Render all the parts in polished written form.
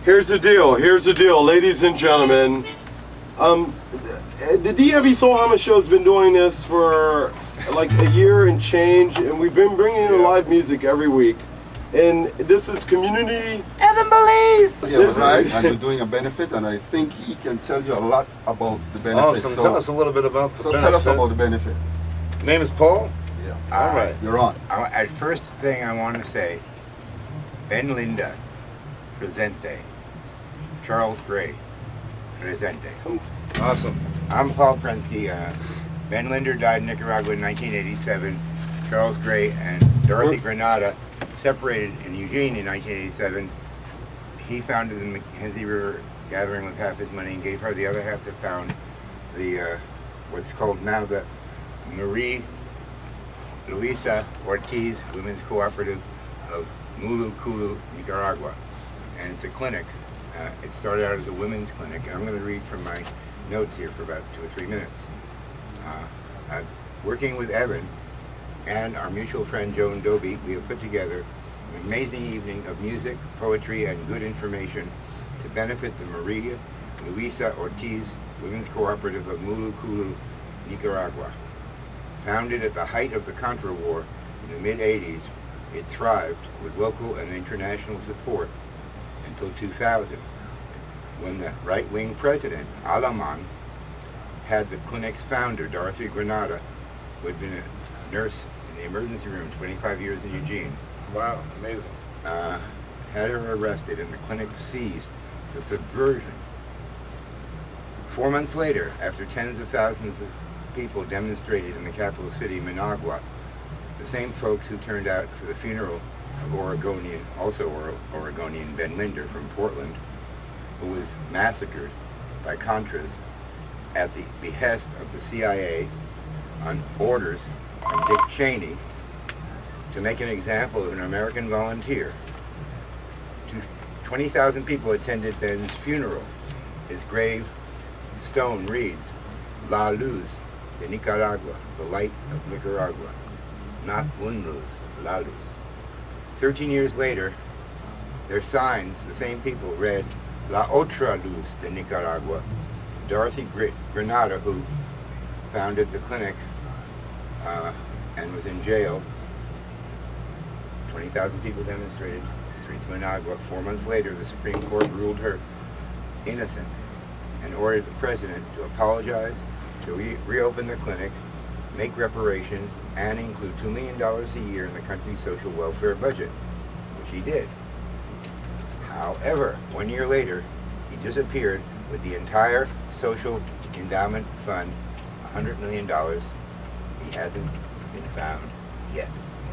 Here's the deal, ladies and gentlemen. The DMV Soul Hama Show has been doing this for like a year and change, and we've been bringing in live music every week. And this is community Evan Belize. Yeah, right. And we're doing a benefit, and I think he can tell you a lot about the benefit. Awesome. So, tell us a little bit about the benefit. Tell us about the benefit. Name is Paul? Yeah. All right. You're on. At first thing I want to say, Ben Linda, presente. Charles Gray, presente. Awesome. I'm Paul Prensky. Ben Linder died in Nicaragua in 1987. Charles Gray and Dorothy Granada separated in Eugene in 1987. He founded the Mackenzie River Gathering with half his money and gave her the other half to found the what's called now the Maria Ortiz Women's Cooperative of Mulukuku, Nicaragua. And it's a clinic. It started out as a women's clinic, and I'm going to read from my notes here for about 2 or 3 minutes. Working with Evan and our mutual friend Joan Doby, we have put together an amazing evening of music, poetry, and good information to benefit the Maria Ortiz Women's Cooperative of Mulukuku, Nicaragua. Founded at the height of the Contra War in the mid-'80s, it thrived with local and international support until 2000, when the right-wing president, Alaman, had the clinic's founder, Dorothy Granada, who had been a nurse in the emergency room 25 years in Eugene. Wow, amazing. Had her arrested and the clinic seized for subversion. 4 months later, after tens of thousands of people demonstrated in the capital city, Managua, the same folks who turned out for the funeral of Oregonian Ben Linder from Portland, who was massacred by Contras at the behest of the CIA on orders from Dick Cheney to make an example of an American volunteer. 20,000 people attended Ben's funeral. His grave stone reads, La Luz de Nicaragua, the light of Nicaragua. Not un luz, la luz. 13 years later, their signs, the same people, read La Otra Luz de Nicaragua. Dorothy Granada, who founded the clinic and was in jail. 20,000 people demonstrated in the streets of Managua. 4 months later, the Supreme Court ruled her innocent and ordered the president to apologize, to reopen the clinic, make reparations, and include $2 million a year in the country's social welfare budget, which he did. However, 1 year later, he disappeared with the entire social endowment fund, $100 million. He hasn't been found yet.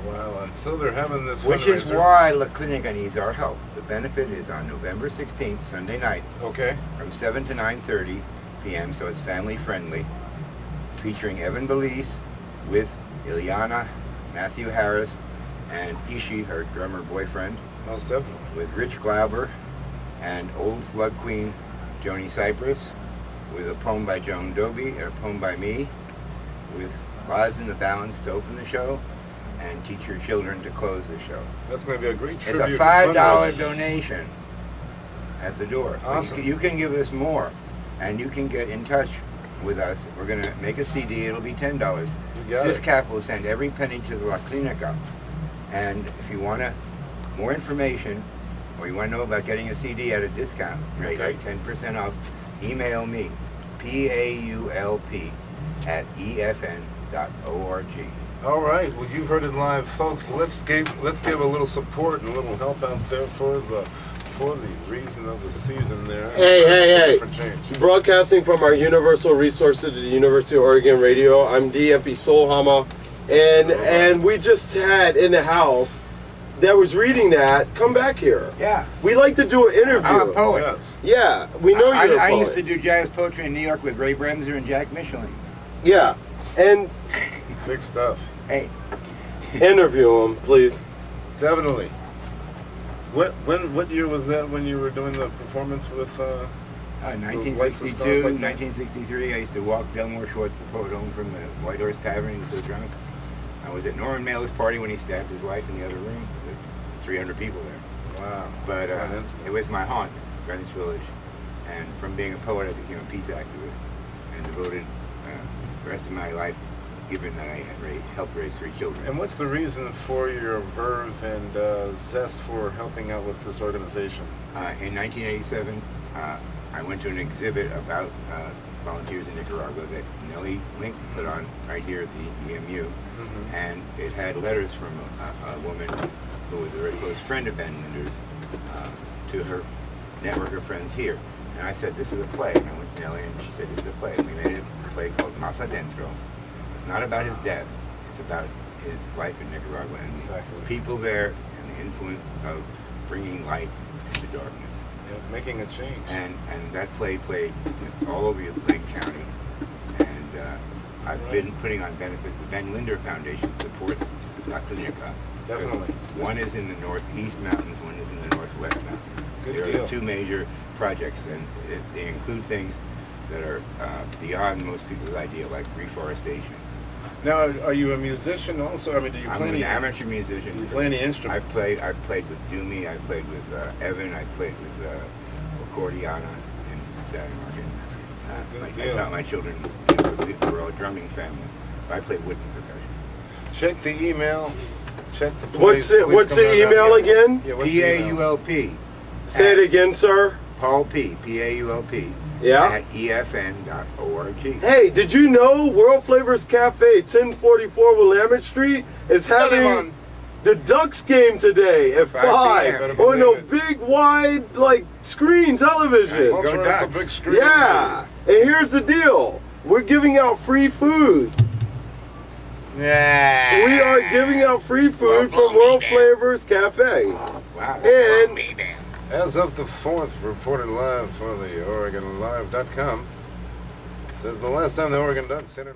Wow, and so they're having this Which is fundraiser. why La Clinica needs our help. The benefit is on November 16th, Sunday night, Okay. from 7 to 9:30 p.m., so it's family friendly, featuring Evan Belize with Ileana, Matthew Harris, and Ishi, her drummer boyfriend, Most definitely. with Rich Glauber and Old Slug Queen Joni Cypress, with a poem by Joan Doby and a poem by me, with Lives in the Balance to open the show, and Teach Your Children to close the show. That's going to be a great It's tribute. a to $5 fundraising. donation at the door. Awesome. You can give us more, and you can get in touch with us. We're going to make a CD. It'll be $10. You got it. SysCap will send every penny to the La Clinica. And if you want more information, or you want to know about getting a CD at a discount rate, Okay. like 10% off, email me, paulp@efn.org. All right. Well, you've heard it live, folks. Let's give a little support and a little help out there for the reason of the season there. Hey. For change. Broadcasting from our Universal Resources at the University of Oregon Radio. I'm DMP Soul Hama, and we just had in the house that was reading that come back here. Yeah. We like to do an interview. I'm a poet. Yes. Yeah, we know you're a I poet. used to do jazz poetry in New York with Ray Bremser and Jack Michelin. Yeah, and Big stuff. Hey, interview him, please. Definitely. What year was that when you were doing the performance with? 1962, 1963, I used to walk Delmore Schwartz, the poet, home from the White Horse Tavern. He was so drunk. I was at Norman Mailer's party when he stabbed his wife in the other room. There's 300 people there. Wow. But it was my haunt. Greenwich Village. And from being a poet, I became a peace activist and devoted the rest of my life, given that I had helped raise 3 children. And what's the reason for your verve and zest for helping out with this organization? In 1987, I went to an exhibit about volunteers in Nicaragua that Nellie Link put on right here at the EMU. And it had letters from a woman who was a very close friend of Ben Linder's to her network of friends here. And I said, this is a play. And I went to Nellie and she said, this is a play. And we made a play called Mas Adentro. It's not about his death. It's about his life in Nicaragua and people there and the influence of bringing light into darkness. Yeah, making a change. And that play played all over Lake County. And I've been putting on benefits. The Ben Linder Foundation supports La Clinica. Definitely. One is in the northeast mountains, one is in the northwest mountains. Good There deal. are 2 major projects, and they include things that are beyond most people's idea, like reforestation. Now, are you a musician also? I mean, do you I'm play an any? amateur musician. Do you play any instruments? I played with Doomy, I played with Evan, I played with Accordiana in Saturday Market. I taught my children, we're all a drumming family. I play wooden percussion. Check the email. Check the place. What's the email again? Yeah, what's the email? PAULP. Say it again, sir. Paul P. PAULP. Yeah. At EFN.org. Hey, did you know World Flavors Cafe, 1044 Willamette Street, is having the Ducks game today at 5 p.m. on a big, wide, like, screen television. Well, Go that's a Ducks. big screen. Yeah. And here's the deal. We're giving out free food. Yeah. We are giving out free food from World Flavors Cafe. Wow. And As of the 4th, reported live for the OregonLive.com, says the last time the Oregon Ducks hit it.